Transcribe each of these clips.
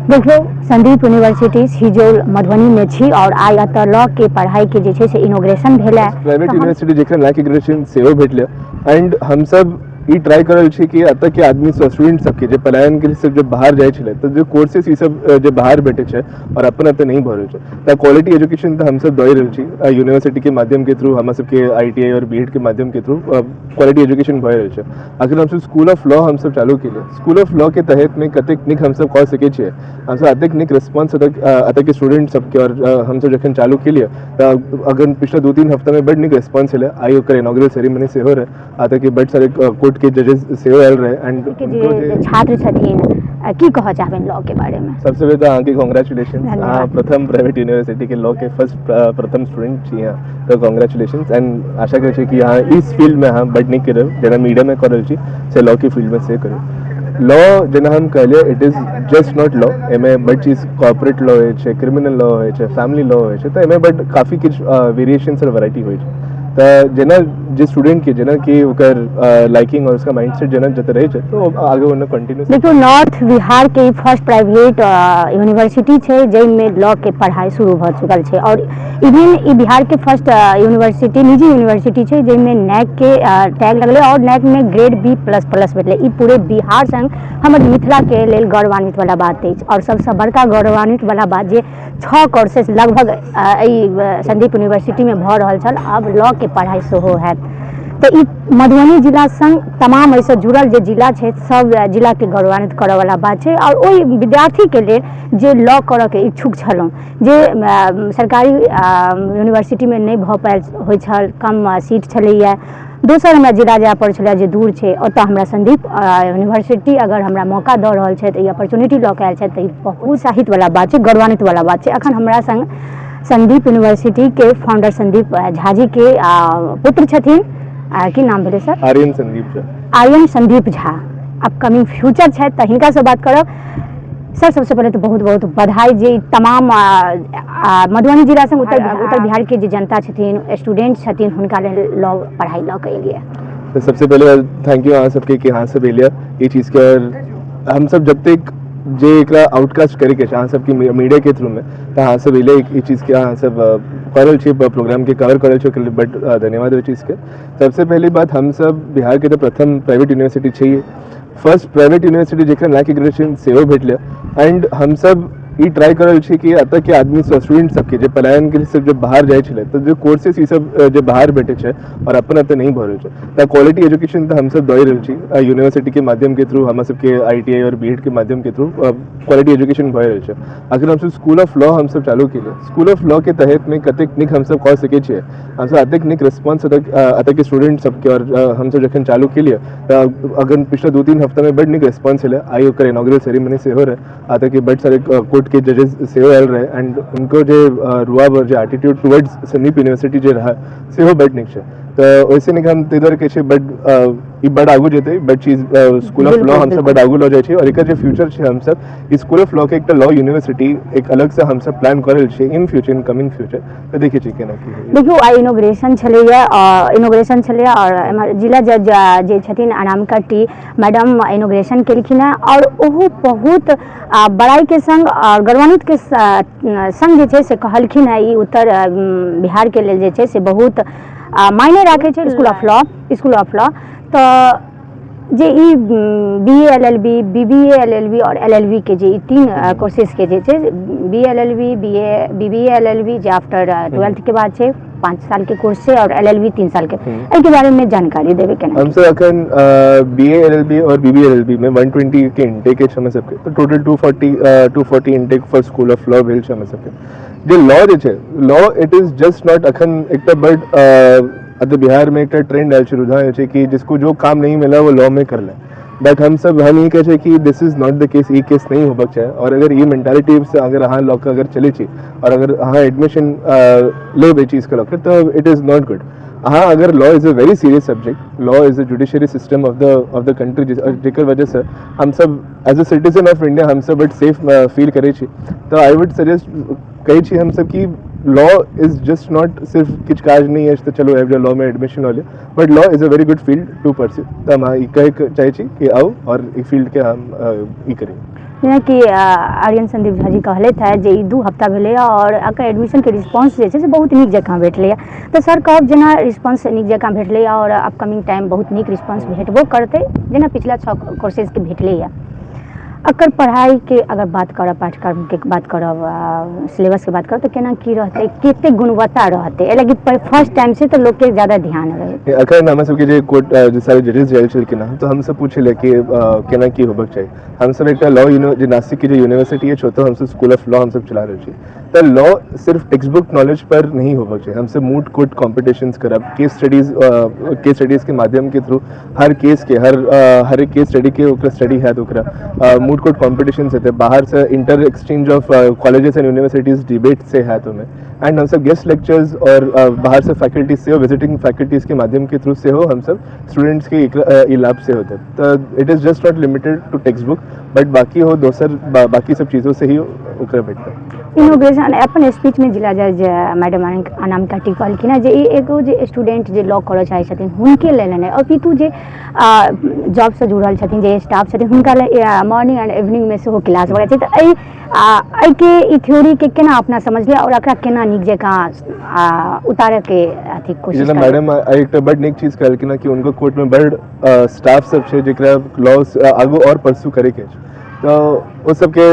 देखियो संदीप यूनिवर्सिटी हिजोल मधुबनी में छी और आइ एतऽ लॉ के पढ़ाई के जे छै से इनोग्रेशन भेलै। प्राइवेट यूनिवर्सिटी जेकरा लॉ के ग्रेजुएशन सेहो भेटलै एंड हम सब ई ट्राई कर रहल छी कि एतऽ के आदमी सब स्टूडेंट सबके जे पलायन के सब जब बाहर जाइ छलै तऽ जो कोर्सेस ई सब जे बाहर भेटै छै और अपन एतऽ नहीं भऽ रहल छै तऽ क्वालिटी एजुकेशन तऽ हम सब दऽ रहल छी यूनिवर्सिटी के माध्यम के थ्रू, हमरा सबके ITI और BEd के माध्यम के थ्रू क्वालिटी एजुकेशन भऽ रहल छै। अगर हम सब स्कूल ऑफ लॉ हम सब चालू केलिए, स्कूल ऑफ लॉ के तहत में कतेक नीक हम सब कऽ सकै छियै, हम सब अतेक नीक रिस्पॉन्स एतऽ के स्टूडेंट सबके और हम सब जखन चालू केलिए तऽ अगर पिछला 2-3 हफ्ता में बड़ नीक रिस्पॉन्स एलै। आई ओकर इनॉग्रेल सेरेमनी सेहो रहे एतऽ के बड़ सारे कोर्ट के जजेस सेहो आयल रहे एंड जे छात्र छथिन की कहऽ चाहबनि लॉ के बारे में? सबसे पहले तो अहाँके कांग्रेचुलेशन, अहाँ प्रथम प्राइवेट यूनिवर्सिटी के लॉ के फर्स्ट प्रथम स्टूडेंट छी अहाँ, तो कांग्रेचुलेशन एंड आशा करै छी कि अहाँ इस फील्ड में अहाँ बड़ नीक करब जेना मीडिया में कऽ रहल छी से लॉ के फील्ड में से करब। लॉ जेना हम कहलिए it is just not law, एमे बड़ चीज कॉर्पोरेट लॉ होइ छै, क्रिमिनल लॉ होइ छै, फैमिली लॉ होइ छै, तऽ एमे बड़ काफी किछु वेरिएशंस और वैरायटी होइ छै। तऽ जेना जे स्टूडेंट के जेना कि ओकर लाइकिंग और उसका माइंडसेट जेना जतऽ रहै छै तो आगे ओना कंटिन्यू। देखियो नॉर्थ बिहार के फर्स्ट प्राइवेट यूनिवर्सिटी छै जाहिमे लॉ के पढ़ाई शुरू भऽ चुकल छै और इवन ई बिहार के फर्स्ट यूनिवर्सिटी निजी यूनिवर्सिटी छै जाहिमे NAC के टैग लगलै और NAC में ग्रेड B++ भेटलै। ई पूरे बिहार संग हमर मिथिला के लेल गौरवान्वित वाला बात अछि और सबसे बड़का गौरवान्वित वाला बात जे 6 कोर्सेस लगभग संदीप यूनिवर्सिटी में भऽ रहल छल, अब लॉ के पढ़ाई सेहो हैत। तो ई मधुबनी जिला संग तमाम ऐसे जुड़ल जे जिला छै सब जिला के गौरवान्वित करऽ वाला बात छै और ओहि विद्यार्थी के लेल जे लॉ करऽ के इच्छुक छलहुँ, जे सरकारी यूनिवर्सिटी में नहीं भऽ पायल होइ छल, कम सीट छलैया, दोसर हमरा जिला जाय पड़ै छलै जे दूर छै, ओतऽ हमरा संदीप यूनिवर्सिटी अगर हमरा मौका दऽ रहल छै तऽ ई अपॉर्चुनिटी लऽ के आयल छै तऽ ई बहुत उत्साहित वाला बात छै, गौरवान्वित वाला बात छै। अखन हमरा संग संदीप यूनिवर्सिटी के फाउंडर संदीप झा जी के पुत्र छथिन, की नाम भेलै sir? Aryan Sandeep Jha. Aryan Sandeep Jha upcoming future छथि तऽ हिनका से बात करब। सर सबसे पहले तो बहुत बहुत बधाई जे तमाम मधुबनी जिला से उत्तर बिहार के जे जनता छथिन, स्टूडेंट छथिन, हुनका लेल लॉ पढ़ाई लॉ के लिए। तो सबसे पहले थैंक यू अहाँ सबके कि अहाँ सब एलिए ये चीज़ के, और हम सब जब तक जे एकरा आउटकास्ट करे के अहाँ सबके मीडिया के थ्रू में तो अहाँ सब एलिए ई चीज़ के अहाँ सब करल छी, प्रोग्राम के कवर करल छी, बट धन्यवाद ओहि चीज़ के। सबसे पहली बात हम सब बिहार के तो प्रथम प्राइवेट यूनिवर्सिटी छै, फर्स्ट प्राइवेट यूनिवर्सिटी जेकरा लॉ के ग्रेजुएशन सेहो भेटलै एंड हम सब ई ट्राई कर रहल छी कि एतऽ के आदमी सब स्टूडेंट सबके जे पलायन के सब जब बाहर जाइ छलै तऽ जो कोर्सेस ई सब जे बाहर भेटै छै और अपन एतऽ नहीं भऽ रहल छै तऽ क्वालिटी एजुकेशन तऽ हम सब दऽ रहल छी यूनिवर्सिटी के माध्यम के थ्रू, हमरा सबके ITI और BEd के माध्यम के थ्रू क्वालिटी एजुकेशन भऽ रहल छै। अगर हम सब स्कूल ऑफ लॉ हम सब चालू केलिए, स्कूल ऑफ लॉ के तहत में कतेक नीक हम सब कऽ सकै छियै, हम सब अतेक नीक रिस्पॉन्स एतऽ के स्टूडेंट सबके और हम सब जखन चालू केलिए तऽ अगर पिछला 2-3 हफ्ता में बड़ नीक रिस्पॉन्स एलै। आई ओकर इनॉग्रेल सेरेमनी सेहो रहे एतऽ के बड़ सारे कोर्ट के जजेस सेहो आयल रहे एंड उनको जो रुआब और जो एटीट्यूड टुवर्ड्स संदीप यूनिवर्सिटी जो रहा सेहो बड़ नीक छै। तऽ वैसे नहीं हम ताहि दुआरे के छै बट ई बड़ आगू जेतै, बड़ चीज स्कूल ऑफ लॉ हम सब बड़ आगू लऽ जाइ छै और एकर जे फ्यूचर छै हम सब स्कूल ऑफ लॉ के एकटा लॉ यूनिवर्सिटी एक अलग से हम सब प्लान करल छै in future, in coming future. तऽ देखै छी केना की होइए। देखियो आई इनोग्रेशन छलैया और एम्हर जिला जज जे छथिन अनामिका टी मैडम इनोग्रेशन केलखिन हैं और ओहो बहुत बड़ाई के संग और गौरवान्वित के संग जे छै से कहलखिन हैं ई उत्तर बिहार के लेल जे छै से बहुत मायने राखे छै स्कूल ऑफ लॉ। तो जे ई BA LLB, BBA LLB और LLB के जे 3 कोर्सेज के जे छै BA LLB, BBA LLB जे आफ्टर 12th के बाद छै 5 साल के कोर्स छै और LLB 3 साल के, एहिके बारे में जानकारी देबे केना? हम सब अखन BA LLB और BBA LLB में 120 के इनटेक है हम सबके, तो total 240 intake for school of law भेल छै हम सबके। जे लॉ जे छै law it is just not अखन एकटा बट अतः बिहार में एक ट्रेंड आयल छै, रुझान है कि जिसको जो काम नहीं मिला वो लॉ में कर ले, बट हम ये कहे छै कि this is not the case, ये केस नहीं होबक चाहिए। और अगर ये मेंटालिटी से अगर अहाँ लॉ के अगर चले छी और अगर अहाँ एडमिशन लेब चीज के लॉ के तो इट इज नॉट गुड। हाँ अगर law is a very serious subject, law is a judiciary system of the country जेकर वजह से हम सब as a citizen of India हम सब बट सेफ फील करे छी। तो आई वुड सजेस्ट कहे छी हम सब की लॉ इज जस्ट नॉट सिर्फ किछ काज नहीं है तो चलो एवरी लॉ में एडमिशन हो लिया, but law is a very good field to pursue. तो हम कहे चाहे छी कि आओ और ई फील्ड के हम ई करें। जेना कि आर्यन संदीप झा जी कहले थे जे 2 हफ्ता भेलै और एकर एडमिशन के रिस्पांस जे छै से बहुत नीक जकाँ भेटलै। तो सर कहब जेना रिस्पांस नीक जकाँ भेटलै और अपकमिंग टाइम बहुत नीक रिस्पांस भेटबो करतै जेना पिछला 6 कोर्सेज के भेटलै। अकर पढ़ाई के अगर बात करब, पाठ्यक्रम के बात करब, सिलेबस के बात करब तो केना की रहते, कते गुणवत्ता रहते ए लगी फर्स्ट टाइम से तो लोग के ज्यादा ध्यान रहे। अखन हम सब के जे कोर्ट जे सारे जजेस जाय छल के ना तो हम सब पूछले कि केना की होबक चाहिए। हम सब एक लॉ जे नासिक की जो यूनिवर्सिटी है छोतो हम सब स्कूल ऑफ लॉ हम सब चला रहे छी। तो लॉ सिर्फ टेक्स्ट बुक नॉलेज पर नहीं होबक चाहिए। हम सब मूट कोर्ट कॉम्पिटिशन्स करब, केस स्टडीज के माध्यम के थ्रू हर केस के हर एक केस स्टडी के ओकरा स्टडी है तो ओकरा मूट कोर्ट कॉम्पिटिशन्स है बाहर से inter exchange of colleges and universities debate से है तो में एंड हम सब गेस्ट लेक्चर्स और बाहर से फैकल्टीज से विजिटिंग फैकल्टीज के माध्यम के थ्रू से हो हम सब स्टूडेंट्स के लाभ से होते। तो it is just not limited to textbook but बाकी हो दोसर बाकी सब चीज़ों से ही ओकरा भेटता। इनोग्रेशन अपन स्पीच में जिला जज मैडम अनामिका टी कहलखिन जे एगो जे स्टूडेंट जे लॉ करऽ चाहै छथिन हुनके लेल नहि अपितु जे जॉब से जुड़ल छथिन जे स्टाफ छथिन हुनका लेल मॉर्निंग एंड इवनिंग में सेहो क्लास भऽ जाइ छै। तऽ एहि के ई थ्योरी के केना अपना समझलिए और एकरा केना नीक जकाँ उतारे के अथी कोशिश करबै। मैडम एकटा बड़ नीक चीज कहलखिन कि उनको कोर्ट में बड़ स्टाफ सब छै जेकरा लॉ आगू और परसू करे के छै। तो वो सबके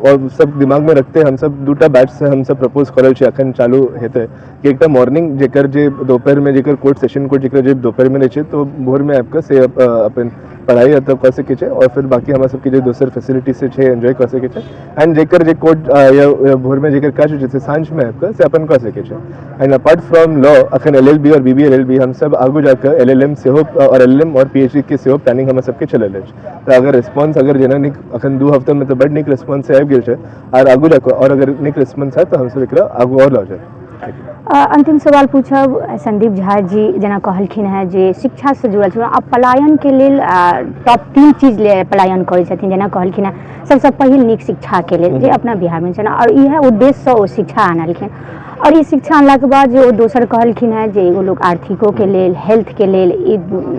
और सब दिमाग में रखते हम सब 2टा बैच से हम सब प्रपोज करल छै अखन चालू हेते कि एकटा मॉर्निंग जेकर जे दोपहर में जेकर कोर्ट सेशन कोर्ट जेकर जे दोपहर में छै तो भोर में आपका से अपन पढ़ाई तब कर सके छै और फिर बाकी हमारे सबके जो दोसर फैसिलिटी से छै एंजॉय कर सके छै एंड जेकर जे कोर्ट या भोर में जेकर काज जैसे सांझ में आपका से अपन कर सके छै। एंड अपार्ट फ्रॉम लॉ अखन LLB और BBA LLB हम सब आगू जाकर LLM से हो और LLM और PhD के से हो प्लानिंग हम सबके चलल अछि। तो अगर रिस्पांस अगर जेना निक अखन 2 हफ्ता में तो बड़ निक रिस्पांस आबि गेल छै और आगू जाकर और अगर निक रिस्पांस है तो हम सब एकरा आगू और लऽ जाए। अंतिम सवाल पूछब संदीप झा जी जेना कहलखिन है जे शिक्षा से जुड़ल छै अब पलायन के लेल टॉप 3 चीज ले पलायन करै छथिन जेना कहलखिन है सबसे पहिल नीक शिक्षा के लेल जे अपना बिहार में छै और इहे उद्देश्य से ओ शिक्षा आनलखिन और ई शिक्षा अनला के बाद जो दोसर कहलखिन है जे एगो लोग आर्थिको के लेल हेल्थ के लेल ई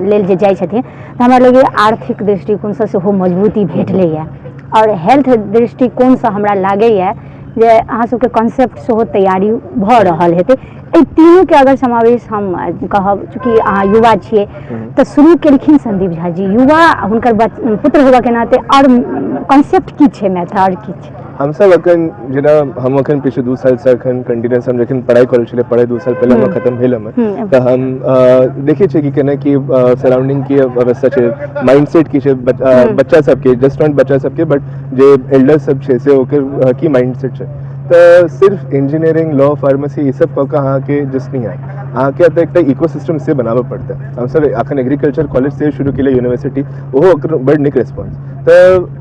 लेल जे जाइ छथिन तऽ हमरा लगे आर्थिक दृष्टिकोण से सेहो मजबूती भेटलै है और हेल्थ दृष्टिकोण से हमरा लागैए जे अहाँ सबके कॉन्सेप्ट सेहो तैयारी भऽ रहल हेतै। एहि तीनों के अगर समावेश हम कहब चूँकि अहाँ युवा छियै तऽ शुरू केलखिन संदीप झा जी युवा हुनकर पुत्र होबऽ के नाते और कॉन्सेप्ट की छै मैथ और की छै। हम सब अखन जेना हम अखन पिछले 2 साल से अखन कंटिन्यूअस हम जखन पढ़ाई करै छलियै पढ़ाई 2 साल पहले हम खत्म भेल हम तऽ हम देखै छियै कि केना की सराउंडिंग की अवस्था छै माइंडसेट की छै बच्चा सबके जस्ट नॉट बच्चा सबके बट जे एल्डर सब छै से ओकर की माइंडसेट छै। तो सिर्फ इंजीनियरिंग लॉ फार्मेसी ये सब कऽ अहाँ के जस्ट नहीं है अहाँ के तो एक इकोसिस्टम से बनाबे पड़ता है। हम सब अखन एग्रीकल्चर कॉलेज से शुरू के लिए यूनिवर्सिटी ओहो बड़ निक रिस्पांस तो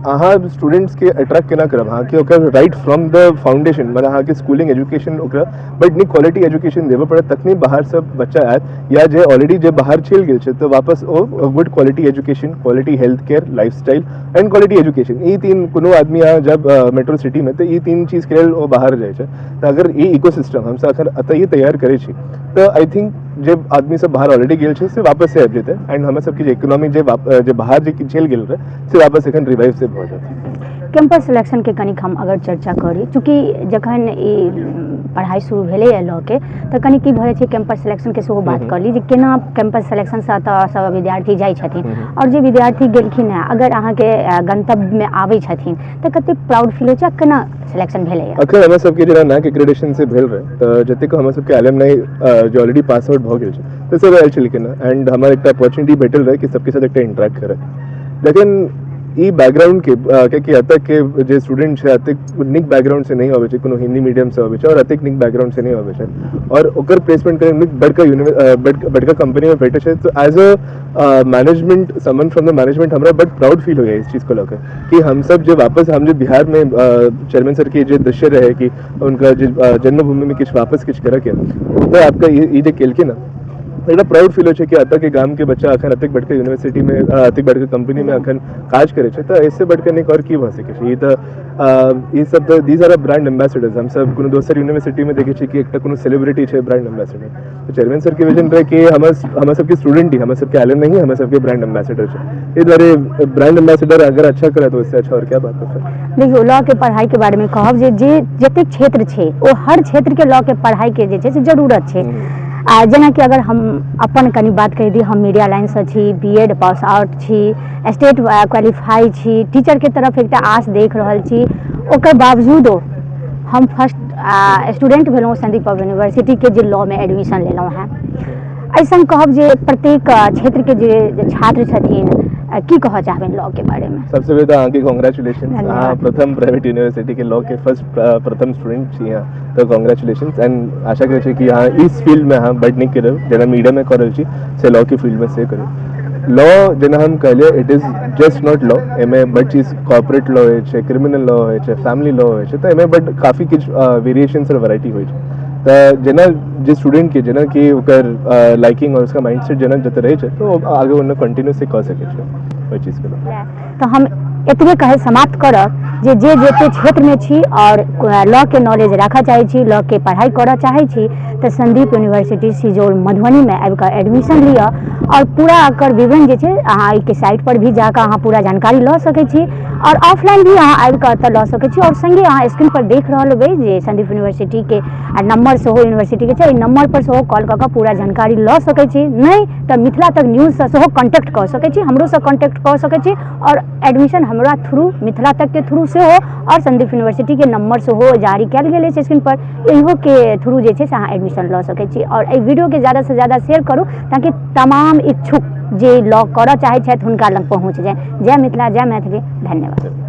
अहाँ स्टूडेंट्स के अट्रैक्ट केना करब अहाँ के ओकर राइट फ्रॉम द फाउंडेशन मतलब अहाँ के स्कूलिंग एजुकेशन ओकरा बड़ निक क्वालिटी एजुकेशन देबे पड़त तखनी बाहर से बच्चा आयत या जे ऑलरेडी जे बाहर चलि गेल छै तो वापस ओ good quality education quality health care lifestyle and quality education ई तीन कोनो आदमी यहाँ जब मेट्रो सिटी में तो ई 3 चीज के लेल ओ बाहर जाए छै। तो अगर ई इकोसिस्टम हम सब अखन अतः तैयार करे छी तो आई थिंक जब आदमी सब बाहर ऑलरेडी गेल छै से वापस से आबि जेतै एंड हमें सबके इकोनॉमी जे बाहर जे चलि गेल रहे से वापस एखन रिवाइव से भऽ जेतै। कैंपस सिलेक्शन के कनिक हम अगर चर्चा करी चूँकि जखन ई पढ़ाई शुरू भेलै लॉ के तो कनि की भऽ जाइ छै कैंपस सिलेक्शन के सेहो बात कर ली जे केना कैंपस सिलेक्शन से एतऽ सब विद्यार्थी जाइ छथिन और जे विद्यार्थी गेलखिन है अगर अहाँ के गंतव्य में आबै छथिन तो कते प्राउड फील होइ छै केना सिलेक्शन भेलै है। अखन हमरा सबके जेना NAC एक्रेडिटेशन से भेल रहे तो जतेक हमरा सबके एलुमनाई जो ऑलरेडी पास आउट भऽ गेल छै तो सब आयल छलखिन एंड हमरा एकटा अपॉर्चुनिटी भेटल रहे कि सबके साथ एकटा इंटरेक्ट करे लेकिन ई बैकग्राउंड के कि अतक के जे स्टूडेंट छै अतक निक बैकग्राउंड से नहीं आबै छै कोनो हिंदी मीडियम से आबै छै और अतक निक बैकग्राउंड से नहीं आबै छै और ओकर प्लेसमेंट करे निक बड़का कंपनी में भेटे छै तो as a management someone from the management हमरा बट प्राउड फील होया इस चीज को लेकर कि हम सब जो वापस हम जो बिहार में चेयरमैन सर के जो दृश्य रहे कि उनका जन्मभूमि में कुछ वापस कुछ करे के तो आपका ये जे केलके ना एटा प्राउड फील हो कि अतः के गाम के बच्चा अखन अतिक बढ़कर यूनिवर्सिटी में अतिक बढ़कर कंपनी में अखन काज करे छे तो ऐसे बढ़कर नहीं और की भ सके छे। ये सब तो दीज आर ब्रांड एम्बेसडर्स। हम सब कोनो दोसर यूनिवर्सिटी में देखे छी कि एकटा कोनो सेलिब्रिटी छे ब्रांड एम्बेसडर, तो चेयरमैन सर के विजन रहे कि हम सब के स्टूडेंट ही, हम सब के एलन नहीं, हम सब के ब्रांड एम्बेसडर छे। ये द्वारे ब्रांड एम्बेसडर अगर अच्छा करे तो इससे अच्छा और क्या बात है। देखियो लॉ के पढ़ाई के बारे में कहब जे जतेक क्षेत्र छे ओ हर क्षेत्र के लॉ के पढ़ाई के जे छे से जरूरत छे। जेना कि अगर हम अपन कनी बात कहि दी, हम मीडिया लाइन से छी, बीएड पास आउट छी, स्टेट क्वालिफाई छी, टीचर के तरफ एकटा आस देख रहल छी, ओकर बावजूदो हम फर्स्ट स्टूडेंट भेलहुँ संदीप यूनिवर्सिटी के जे लॉ में एडमिशन लेलहुँ हैं। ऐसा कहब जे प्रत्येक क्षेत्र के जे छात्र छथिन की कह चाहबे लॉ के बारे में? सबसे पहले तो आगे कांग्रेचुलेशन, प्रथम प्राइवेट यूनिवर्सिटी के लॉ के फर्स्ट प्रथम स्टूडेंट छी यहाँ, तो कांग्रेचुलेशन। एंड आशा करे छी कि यहाँ इस फील्ड में हाँ बड़ निक करब, जेना मीडिया में करल छी से लॉ की फील्ड में से करब। लॉ जेना हम कहलिए it is just not law, एमे बड़ चीज कॉर्पोरेट लॉ होय छै, क्रिमिनल लॉ होय छै, फैमिली लॉ होय छै, तो एमे बड़ काफी कुछ वेरिएशंस और वैरायटी होय छै। तो जेना जे स्टूडेंट के जेना कि ओकर लाइकिंग और उसका माइंडसेट जेना जते रहे छै तो आगे उन्हें कंटिन्यू से कर सके छै ओइ चीज के लिए। तो हम एतबे कहे समाप्त करब जे जते क्षेत्र में छी और लॉ के नॉलेज रखा चाहे छी, लॉ के पढ़ाई करऽ चाहे छी तो संदीप यूनिवर्सिटी सिजौल मधुबनी में आबिकऽ एडमिशन लिअ और पूरा एकर विवरण जे छै अहाँ के साइट पर भी जाकर अहाँ पूरा जानकारी लऽ सकै छी और ऑफलाइन भी अहाँ आबिकऽ एतऽ लऽ सकै छी। और संगे अहाँ स्क्रीन पर देख रहल हेबै जे संदीप यूनिवर्सिटी के नंबर सेहो यूनिवर्सिटी के छै, एहि नंबर पर सेहो कॉल कऽ कऽ पूरा जानकारी लऽ सकै छी, नहीं तो मिथिला तक न्यूज से सेहो कॉन्टेक्ट कऽ सकै छी, हमरो से कॉन्टेक्ट कऽ सकै छी और एडमिशन हमरा थ्रू मिथिला तक के थ्रू से हो और संदीप यूनिवर्सिटी के नंबर से हो जारी कयल गेल छै स्क्रीन पर, इहो के थ्रू जे छै से अहाँ एडमिशन लऽ सकै छी। और एहि वीडियो के ज़्यादा से ज़्यादा शेयर करू ताकि तमाम इच्छुक जे लॉ करऽ चाहै छथि हुनका लग पहुँच जाए। जय मिथिला, जय मैथिली, धन्यवाद।